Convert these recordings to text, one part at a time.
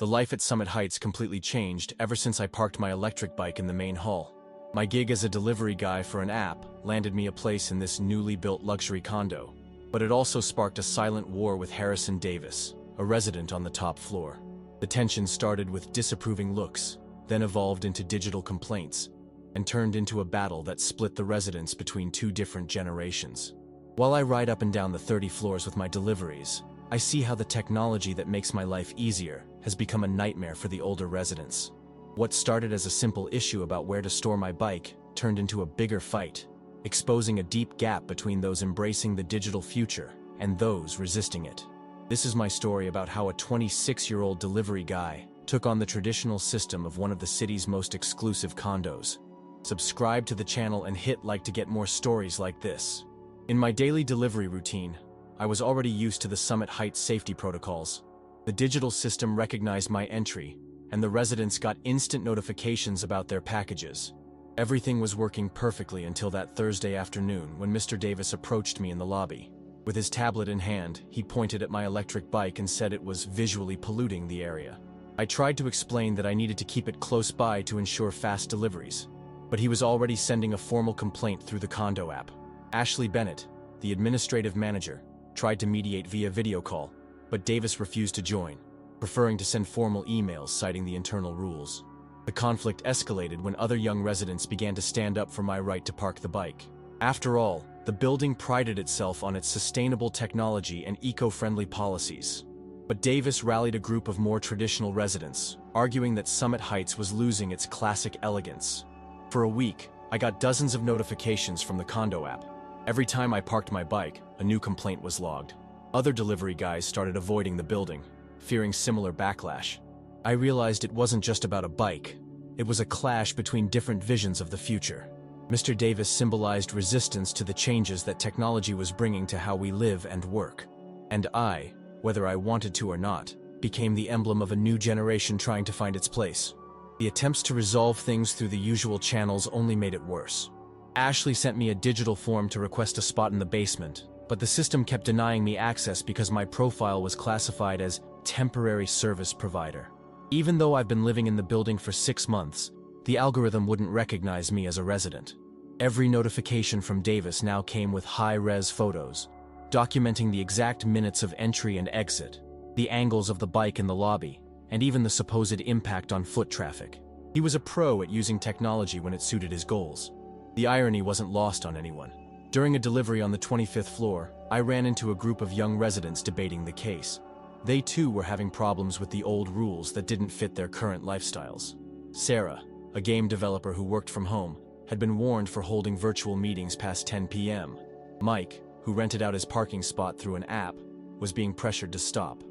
The life at Summit Heights completely changed ever since I parked my electric bike in the main hall. My gig as a delivery guy for an app landed me a place in this newly built luxury condo, but it also sparked a silent war with Harrison Davis, a resident on the top floor. The tension started with disapproving looks, then evolved into digital complaints, and turned into a battle that split the residents between two different generations. While I ride up and down the 30 floors with my deliveries, I see how the technology that makes my life easier has become a nightmare for the older residents. What started as a simple issue about where to store my bike turned into a bigger fight, exposing a deep gap between those embracing the digital future and those resisting it. This is my story about how a 26-year-old delivery guy took on the traditional system of one of the city's most exclusive condos. Subscribe to the channel and hit like to get more stories like this. In my daily delivery routine, I was already used to the Summit Heights safety protocols. The digital system recognized my entry, and the residents got instant notifications about their packages. Everything was working perfectly until that Thursday afternoon when Mr. Davis approached me in the lobby. With his tablet in hand, he pointed at my electric bike and said it was visually polluting the area. I tried to explain that I needed to keep it close by to ensure fast deliveries, but he was already sending a formal complaint through the condo app. Ashley Bennett, the administrative manager, tried to mediate via video call, but Davis refused to join, preferring to send formal emails citing the internal rules. The conflict escalated when other young residents began to stand up for my right to park the bike. After all, the building prided itself on its sustainable technology and eco-friendly policies. But Davis rallied a group of more traditional residents, arguing that Summit Heights was losing its classic elegance. For a week, I got dozens of notifications from the condo app. Every time I parked my bike, a new complaint was logged. Other delivery guys started avoiding the building, fearing similar backlash. I realized it wasn't just about a bike. It was a clash between different visions of the future. Mr. Davis symbolized resistance to the changes that technology was bringing to how we live and work. And I, whether I wanted to or not, became the emblem of a new generation trying to find its place. The attempts to resolve things through the usual channels only made it worse. Ashley sent me a digital form to request a spot in the basement, but the system kept denying me access because my profile was classified as temporary service provider. Even though I've been living in the building for 6 months, the algorithm wouldn't recognize me as a resident. Every notification from Davis now came with high-res photos, documenting the exact minutes of entry and exit, the angles of the bike in the lobby, and even the supposed impact on foot traffic. He was a pro at using technology when it suited his goals. The irony wasn't lost on anyone. During a delivery on the 25th floor, I ran into a group of young residents debating the case. They too were having problems with the old rules that didn't fit their current lifestyles. Sarah, a game developer who worked from home, had been warned for holding virtual meetings past 10 p.m. Mike, who rented out his parking spot through an app, was being pressured to stop.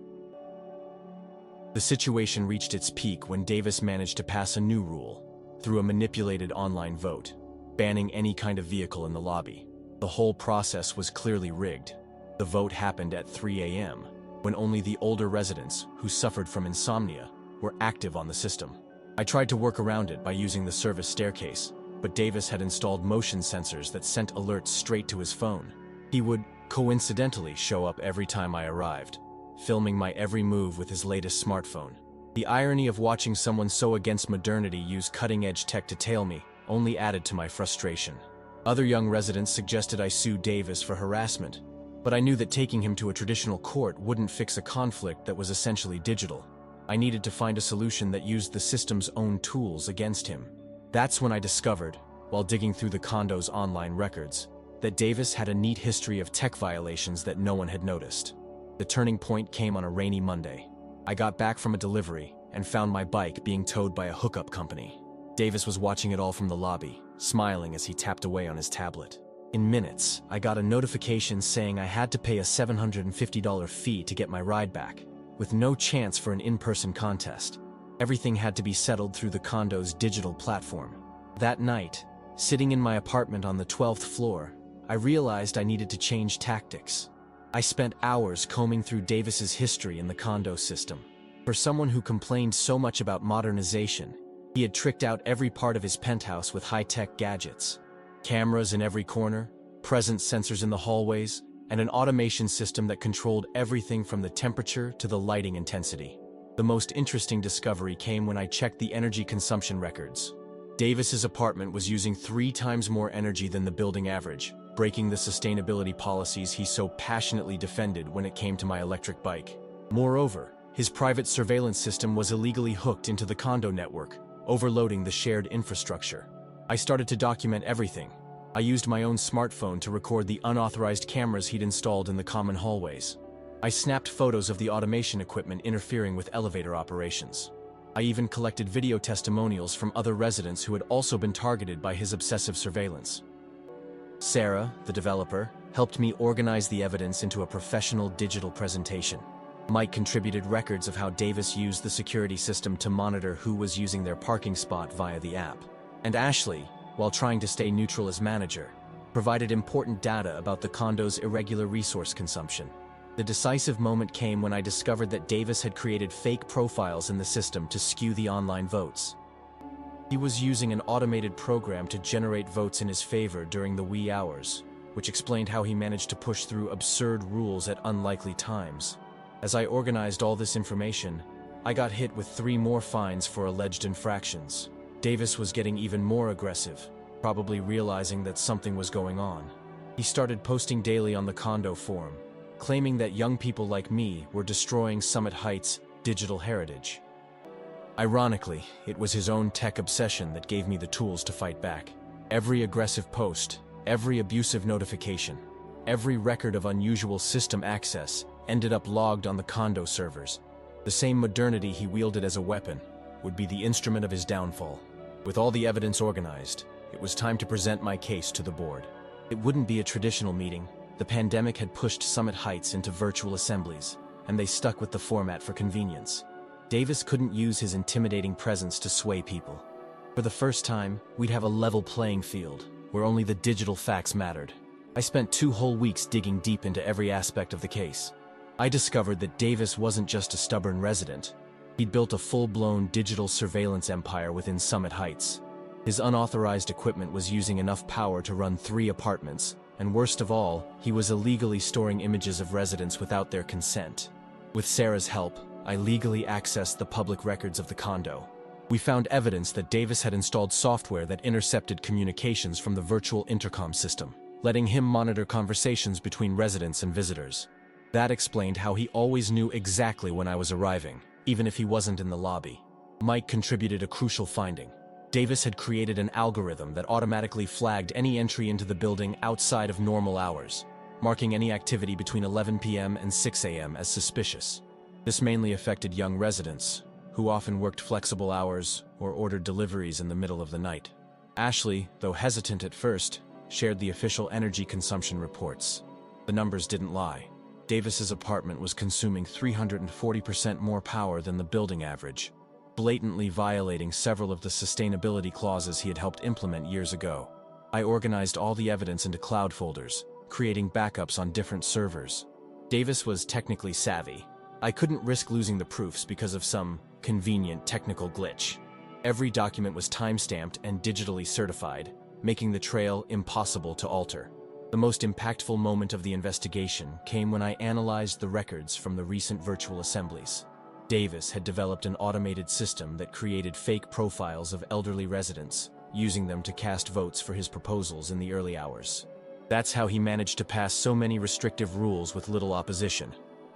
The situation reached its peak when Davis managed to pass a new rule, through a manipulated online vote, banning any kind of vehicle in the lobby. The whole process was clearly rigged. The vote happened at 3 a.m., when only the older residents, who suffered from insomnia, were active on the system. I tried to work around it by using the service staircase, but Davis had installed motion sensors that sent alerts straight to his phone. He would, coincidentally, show up every time I arrived, filming my every move with his latest smartphone. The irony of watching someone so against modernity use cutting-edge tech to tail me only added to my frustration. Other young residents suggested I sue Davis for harassment, but I knew that taking him to a traditional court wouldn't fix a conflict that was essentially digital. I needed to find a solution that used the system's own tools against him. That's when I discovered, while digging through the condo's online records, that Davis had a neat history of tech violations that no one had noticed. The turning point came on a rainy Monday. I got back from a delivery and found my bike being towed by a hookup company. Davis was watching it all from the lobby, smiling as he tapped away on his tablet. In minutes, I got a notification saying I had to pay a $750 fee to get my ride back, with no chance for an in-person contest. Everything had to be settled through the condo's digital platform. That night, sitting in my apartment on the 12th floor, I realized I needed to change tactics. I spent hours combing through Davis's history in the condo system. For someone who complained so much about modernization, he had tricked out every part of his penthouse with high-tech gadgets. Cameras in every corner, presence sensors in the hallways, and an automation system that controlled everything from the temperature to the lighting intensity. The most interesting discovery came when I checked the energy consumption records. Davis's apartment was using 3 times more energy than the building average, breaking the sustainability policies he so passionately defended when it came to my electric bike. Moreover, his private surveillance system was illegally hooked into the condo network, overloading the shared infrastructure. I started to document everything. I used my own smartphone to record the unauthorized cameras he'd installed in the common hallways. I snapped photos of the automation equipment interfering with elevator operations. I even collected video testimonials from other residents who had also been targeted by his obsessive surveillance. Sarah, the developer, helped me organize the evidence into a professional digital presentation. Mike contributed records of how Davis used the security system to monitor who was using their parking spot via the app. And Ashley, while trying to stay neutral as manager, provided important data about the condo's irregular resource consumption. The decisive moment came when I discovered that Davis had created fake profiles in the system to skew the online votes. He was using an automated program to generate votes in his favor during the wee hours, which explained how he managed to push through absurd rules at unlikely times. As I organized all this information, I got hit with 3 more fines for alleged infractions. Davis was getting even more aggressive, probably realizing that something was going on. He started posting daily on the condo forum, claiming that young people like me were destroying Summit Heights' digital heritage. Ironically, it was his own tech obsession that gave me the tools to fight back. Every aggressive post, every abusive notification, every record of unusual system access ended up logged on the condo servers. The same modernity he wielded as a weapon would be the instrument of his downfall. With all the evidence organized, it was time to present my case to the board. It wouldn't be a traditional meeting. The pandemic had pushed Summit Heights into virtual assemblies, and they stuck with the format for convenience. Davis couldn't use his intimidating presence to sway people. For the first time, we'd have a level playing field, where only the digital facts mattered. I spent 2 whole weeks digging deep into every aspect of the case. I discovered that Davis wasn't just a stubborn resident. He'd built a full-blown digital surveillance empire within Summit Heights. His unauthorized equipment was using enough power to run 3 apartments, and worst of all, he was illegally storing images of residents without their consent. With Sarah's help, I legally accessed the public records of the condo. We found evidence that Davis had installed software that intercepted communications from the virtual intercom system, letting him monitor conversations between residents and visitors. That explained how he always knew exactly when I was arriving, even if he wasn't in the lobby. Mike contributed a crucial finding. Davis had created an algorithm that automatically flagged any entry into the building outside of normal hours, marking any activity between 11 p.m. and 6 a.m. as suspicious. This mainly affected young residents, who often worked flexible hours or ordered deliveries in the middle of the night. Ashley, though hesitant at first, shared the official energy consumption reports. The numbers didn't lie. Davis's apartment was consuming 340% more power than the building average, blatantly violating several of the sustainability clauses he had helped implement years ago. I organized all the evidence into cloud folders, creating backups on different servers. Davis was technically savvy. I couldn't risk losing the proofs because of some convenient technical glitch. Every document was timestamped and digitally certified, making the trail impossible to alter. The most impactful moment of the investigation came when I analyzed the records from the recent virtual assemblies. Davis had developed an automated system that created fake profiles of elderly residents, using them to cast votes for his proposals in the early hours. That's how he managed to pass so many restrictive rules with little opposition.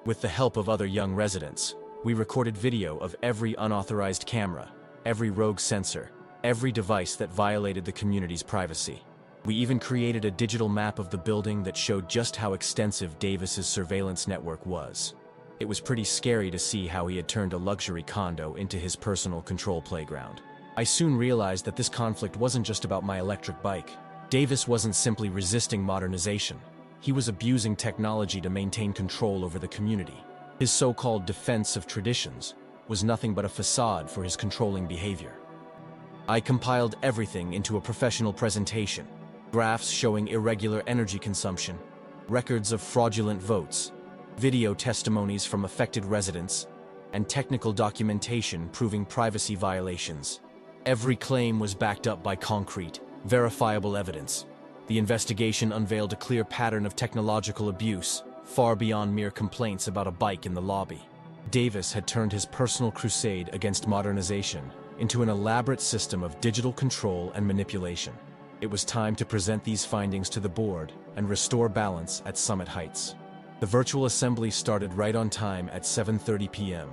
With the help of other young residents, we recorded video of every unauthorized camera, every rogue sensor, every device that violated the community's privacy. We even created a digital map of the building that showed just how extensive Davis's surveillance network was. It was pretty scary to see how he had turned a luxury condo into his personal control playground. I soon realized that this conflict wasn't just about my electric bike. Davis wasn't simply resisting modernization. He was abusing technology to maintain control over the community. His so-called defense of traditions was nothing but a facade for his controlling behavior. I compiled everything into a professional presentation. Graphs showing irregular energy consumption, records of fraudulent votes, video testimonies from affected residents, and technical documentation proving privacy violations. Every claim was backed up by concrete, verifiable evidence. The investigation unveiled a clear pattern of technological abuse, far beyond mere complaints about a bike in the lobby. Davis had turned his personal crusade against modernization into an elaborate system of digital control and manipulation. It was time to present these findings to the board and restore balance at Summit Heights. The virtual assembly started right on time at 7:30 p.m.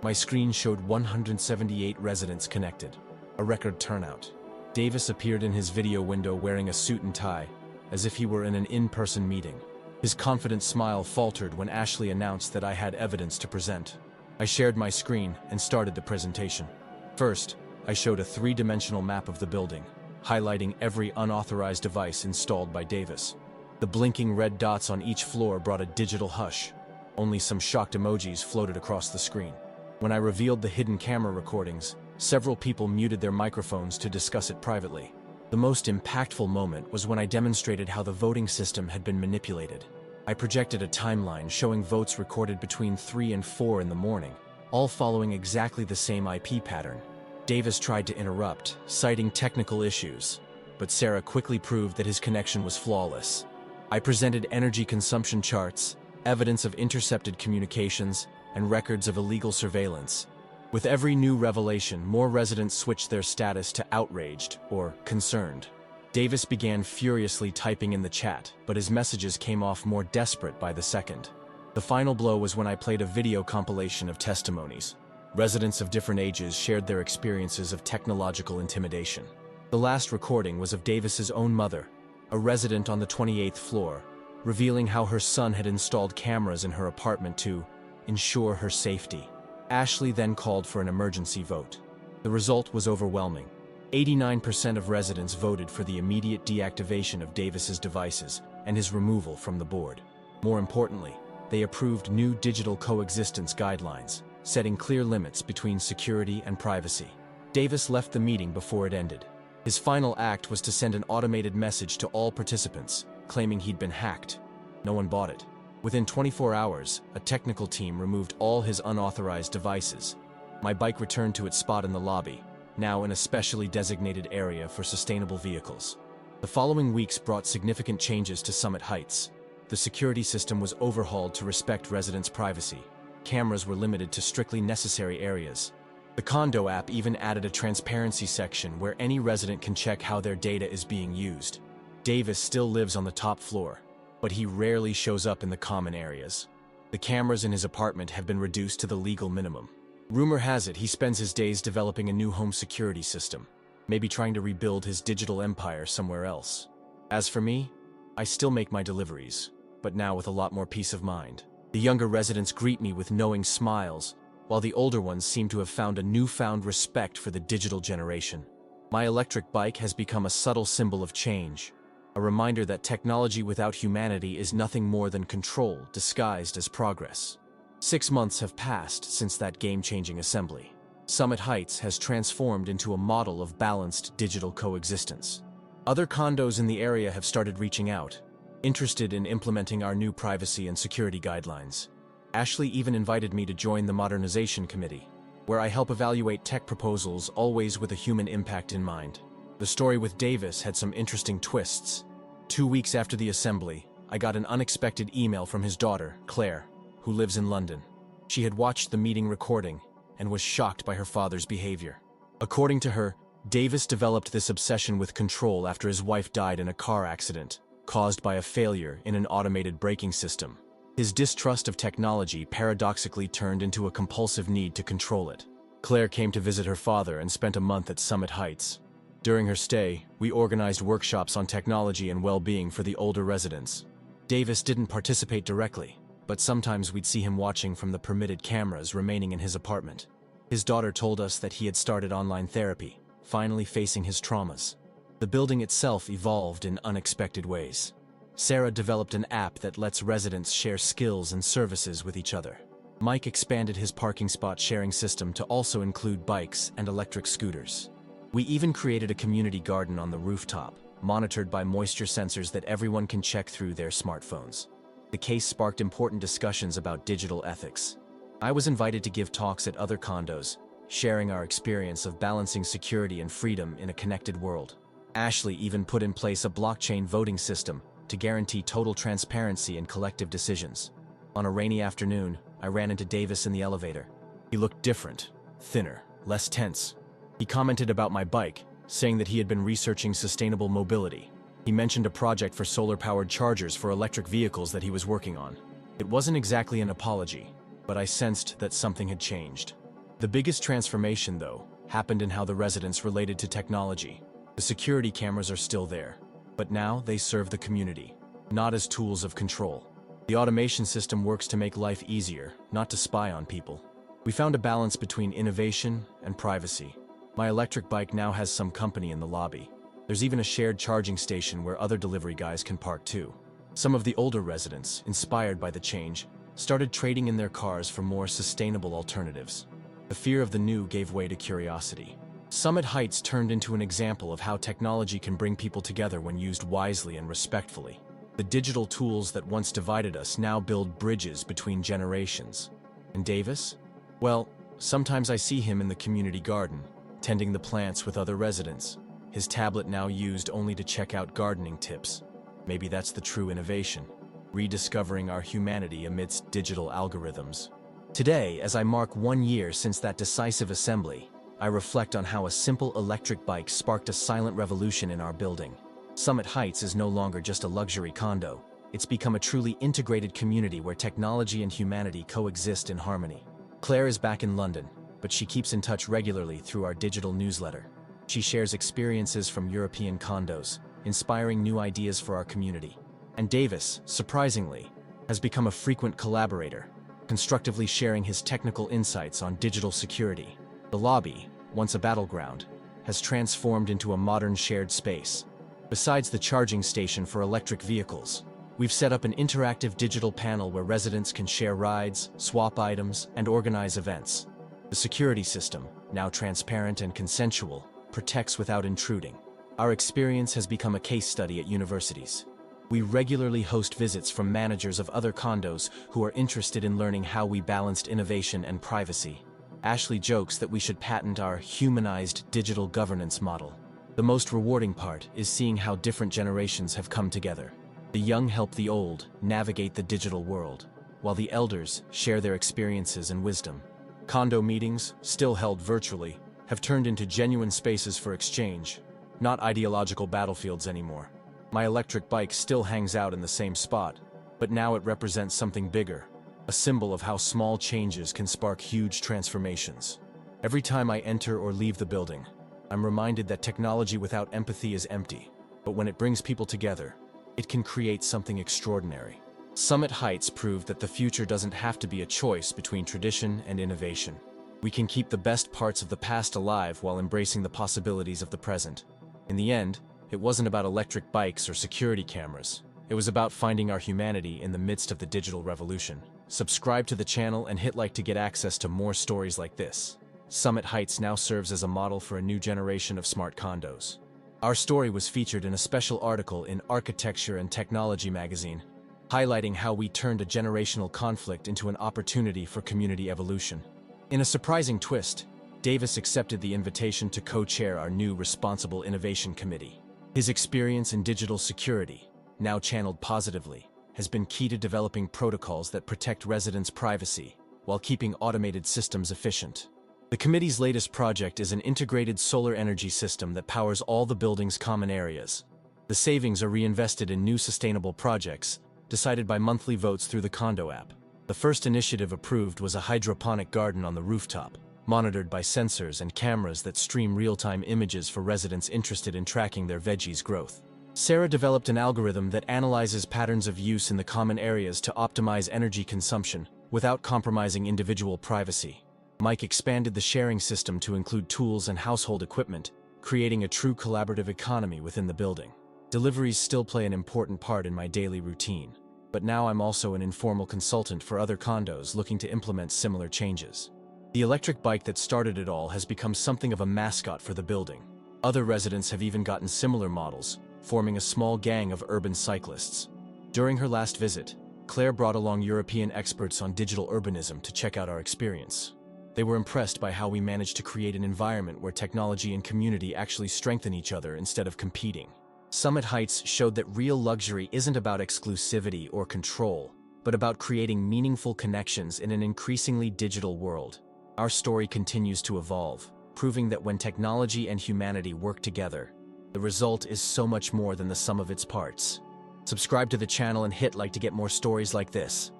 My screen showed 178 residents connected, a record turnout. Davis appeared in his video window wearing a suit and tie, as if he were in an in-person meeting. His confident smile faltered when Ashley announced that I had evidence to present. I shared my screen and started the presentation. First, I showed a three-dimensional map of the building, highlighting every unauthorized device installed by Davis. The blinking red dots on each floor brought a digital hush. Only some shocked emojis floated across the screen. When I revealed the hidden camera recordings, several people muted their microphones to discuss it privately. The most impactful moment was when I demonstrated how the voting system had been manipulated. I projected a timeline showing votes recorded between 3 and 4 in the morning, all following exactly the same IP pattern. Davis tried to interrupt, citing technical issues, but Sarah quickly proved that his connection was flawless. I presented energy consumption charts, evidence of intercepted communications, and records of illegal surveillance. With every new revelation, more residents switched their status to outraged or concerned. Davis began furiously typing in the chat, but his messages came off more desperate by the second. The final blow was when I played a video compilation of testimonies. Residents of different ages shared their experiences of technological intimidation. The last recording was of Davis's own mother, a resident on the 28th floor, revealing how her son had installed cameras in her apartment to ensure her safety. Ashley then called for an emergency vote. The result was overwhelming. 89% of residents voted for the immediate deactivation of Davis's devices and his removal from the board. More importantly, they approved new digital coexistence guidelines, setting clear limits between security and privacy. Davis left the meeting before it ended. His final act was to send an automated message to all participants, claiming he'd been hacked. No one bought it. Within 24 hours, a technical team removed all his unauthorized devices. My bike returned to its spot in the lobby, now in a specially designated area for sustainable vehicles. The following weeks brought significant changes to Summit Heights. The security system was overhauled to respect residents' privacy. Cameras were limited to strictly necessary areas. The condo app even added a transparency section where any resident can check how their data is being used. Davis still lives on the top floor, but he rarely shows up in the common areas. The cameras in his apartment have been reduced to the legal minimum. Rumor has it he spends his days developing a new home security system, maybe trying to rebuild his digital empire somewhere else. As for me, I still make my deliveries, but now with a lot more peace of mind. The younger residents greet me with knowing smiles, while the older ones seem to have found a newfound respect for the digital generation. My electric bike has become a subtle symbol of change, a reminder that technology without humanity is nothing more than control disguised as progress. 6 months have passed since that game-changing assembly. Summit Heights has transformed into a model of balanced digital coexistence. Other condos in the area have started reaching out, interested in implementing our new privacy and security guidelines. Ashley even invited me to join the Modernization Committee, where I help evaluate tech proposals always with a human impact in mind. The story with Davis had some interesting twists. 2 weeks after the assembly, I got an unexpected email from his daughter, Claire, who lives in London. She had watched the meeting recording and was shocked by her father's behavior. According to her, Davis developed this obsession with control after his wife died in a car accident, caused by a failure in an automated braking system. His distrust of technology paradoxically turned into a compulsive need to control it. Claire came to visit her father and spent a month at Summit Heights. During her stay, we organized workshops on technology and well-being for the older residents. Davis didn't participate directly, but sometimes we'd see him watching from the permitted cameras remaining in his apartment. His daughter told us that he had started online therapy, finally facing his traumas. The building itself evolved in unexpected ways. Sarah developed an app that lets residents share skills and services with each other. Mike expanded his parking spot sharing system to also include bikes and electric scooters. We even created a community garden on the rooftop, monitored by moisture sensors that everyone can check through their smartphones. The case sparked important discussions about digital ethics. I was invited to give talks at other condos, sharing our experience of balancing security and freedom in a connected world. Ashley even put in place a blockchain voting system to guarantee total transparency and collective decisions. On a rainy afternoon, I ran into Davis in the elevator. He looked different, thinner, less tense. He commented about my bike, saying that he had been researching sustainable mobility. He mentioned a project for solar-powered chargers for electric vehicles that he was working on. It wasn't exactly an apology, but I sensed that something had changed. The biggest transformation, though, happened in how the residents related to technology. The security cameras are still there, but now they serve the community, not as tools of control. The automation system works to make life easier, not to spy on people. We found a balance between innovation and privacy. My electric bike now has some company in the lobby. There's even a shared charging station where other delivery guys can park too. Some of the older residents, inspired by the change, started trading in their cars for more sustainable alternatives. The fear of the new gave way to curiosity. Summit Heights turned into an example of how technology can bring people together when used wisely and respectfully. The digital tools that once divided us now build bridges between generations. And Davis? Well, sometimes I see him in the community garden, tending the plants with other residents. His tablet now used only to check out gardening tips. Maybe that's the true innovation, rediscovering our humanity amidst digital algorithms. Today, as I mark 1 year since that decisive assembly, I reflect on how a simple electric bike sparked a silent revolution in our building. Summit Heights is no longer just a luxury condo. It's become a truly integrated community where technology and humanity coexist in harmony. Claire is back in London, but she keeps in touch regularly through our digital newsletter. She shares experiences from European condos, inspiring new ideas for our community. And Davis, surprisingly, has become a frequent collaborator, constructively sharing his technical insights on digital security. The lobby, once a battleground, has transformed into a modern shared space. Besides the charging station for electric vehicles, we've set up an interactive digital panel where residents can share rides, swap items, and organize events. The security system, now transparent and consensual, protects without intruding. Our experience has become a case study at universities. We regularly host visits from managers of other condos who are interested in learning how we balanced innovation and privacy. Ashley jokes that we should patent our humanized digital governance model. The most rewarding part is seeing how different generations have come together. The young help the old navigate the digital world, while the elders share their experiences and wisdom. Condo meetings, still held virtually, have turned into genuine spaces for exchange, not ideological battlefields anymore. My electric bike still hangs out in the same spot, but now it represents something bigger, a symbol of how small changes can spark huge transformations. Every time I enter or leave the building, I'm reminded that technology without empathy is empty, but when it brings people together, it can create something extraordinary. Summit Heights proved that the future doesn't have to be a choice between tradition and innovation. We can keep the best parts of the past alive while embracing the possibilities of the present. In the end, it wasn't about electric bikes or security cameras. It was about finding our humanity in the midst of the digital revolution. Subscribe to the channel and hit like to get access to more stories like this. Summit Heights now serves as a model for a new generation of smart condos. Our story was featured in a special article in Architecture and Technology magazine, highlighting how we turned a generational conflict into an opportunity for community evolution. In a surprising twist, Davis accepted the invitation to co-chair our new Responsible Innovation Committee. His experience in digital security, now channeled positively, has been key to developing protocols that protect residents' privacy while keeping automated systems efficient. The committee's latest project is an integrated solar energy system that powers all the building's common areas. The savings are reinvested in new sustainable projects, decided by monthly votes through the condo app. The first initiative approved was a hydroponic garden on the rooftop, monitored by sensors and cameras that stream real-time images for residents interested in tracking their veggies' growth. Sarah developed an algorithm that analyzes patterns of use in the common areas to optimize energy consumption without compromising individual privacy. Mike expanded the sharing system to include tools and household equipment, creating a true collaborative economy within the building. Deliveries still play an important part in my daily routine, but now I'm also an informal consultant for other condos looking to implement similar changes. The electric bike that started it all has become something of a mascot for the building. Other residents have even gotten similar models, forming a small gang of urban cyclists. During her last visit, Claire brought along European experts on digital urbanism to check out our experience. They were impressed by how we managed to create an environment where technology and community actually strengthen each other instead of competing. Summit Heights showed that real luxury isn't about exclusivity or control, but about creating meaningful connections in an increasingly digital world. Our story continues to evolve, proving that when technology and humanity work together, the result is so much more than the sum of its parts. Subscribe to the channel and hit like to get more stories like this.